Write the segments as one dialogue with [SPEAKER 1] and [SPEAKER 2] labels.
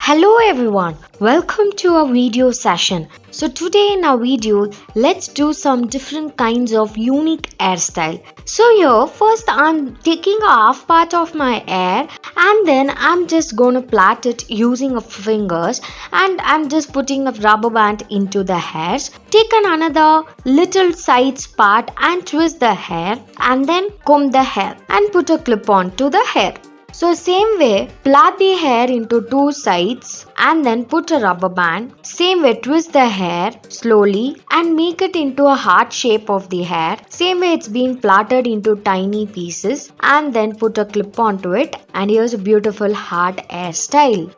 [SPEAKER 1] Hello everyone, welcome to our video session. So today in our video, let's do some different kinds of unique hairstyle. So here first I'm taking a half part of my hair and then I'm just gonna plait it using a fingers and I'm just putting a rubber band into the hairs. Take another little sides part and twist the hair and then comb the hair and put a clip on to the hair. So same way, plait the hair into two sides and then put a rubber band. Same way, twist the hair slowly and make it into a heart shape of the hair. Same way, it's been plaited into tiny pieces and then put a clip onto it, and here's a beautiful heart hairstyle.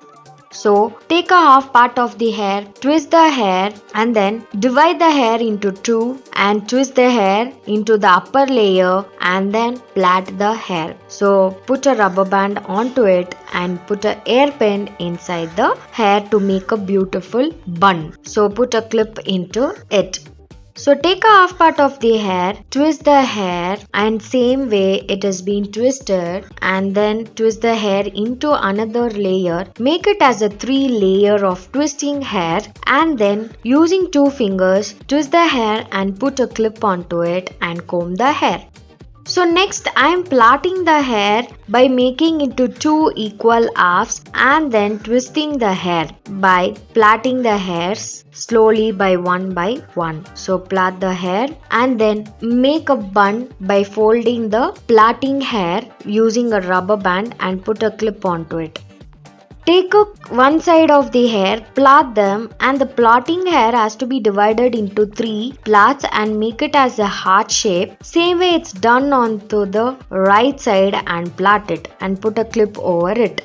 [SPEAKER 1] So take a half part of the hair, twist the hair and then divide the hair into two and twist the hair into the upper layer and then plait the hair. So put a rubber band onto it and put a hairpin inside the hair to make a beautiful bun. So put a clip into it. So take a half part of the hair, twist the hair and same way it has been twisted and then twist the hair into another layer. Make it as a 3 layer of twisting hair and then using 2 fingers twist the hair and put a clip onto it and comb the hair. So next I am plaiting the hair by making into 2 equal halves and then twisting the hair by plaiting the hairs slowly by one. So plait the hair and then make a bun by folding the plaiting hair using a rubber band and put a clip onto it. Take one side of the hair, plait them and the plaiting hair has to be divided into 3 plaits and make it as a heart shape. Same way it's done onto the right side and plait it and put a clip over it.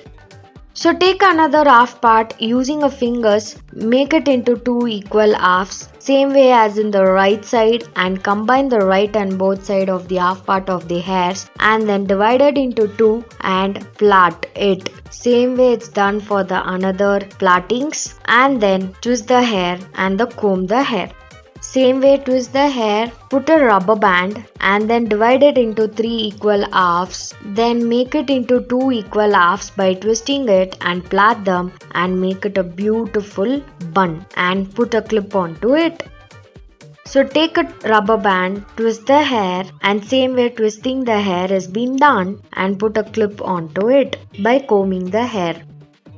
[SPEAKER 1] So take another half part using a fingers, make it into 2 equal halves, same way as in the right side and combine the right and both side of the half part of the hairs and then divide it into 2 and plait it. Same way it's done for the another plaitings and then twist the hair and comb the hair. Same way twist the hair, put a rubber band and then divide it into 3 equal halves. Then make it into 2 equal halves by twisting it and plait them and make it a beautiful bun and put a clip onto it. So take a rubber band, twist the hair and same way twisting the hair has been done and put a clip onto it by combing the hair.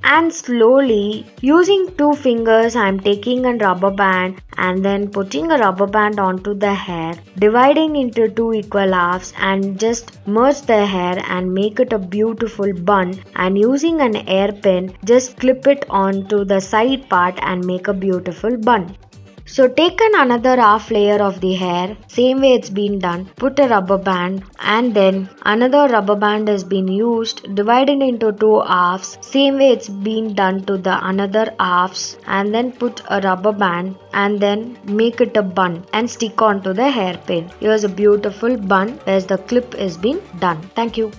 [SPEAKER 1] And slowly using 2 fingers I am taking a rubber band and then putting a rubber band onto the hair, dividing into 2 equal halves and just merge the hair and make it a beautiful bun, and using an hairpin just clip it onto the side part and make a beautiful bun. So take another half layer of the hair, same way it's been done, put a rubber band and then another rubber band has been used, divided into 2 halves, same way it's been done to the another halves and then put a rubber band and then make it a bun and stick onto the hairpin. Here's a beautiful bun as the clip has been done. Thank you.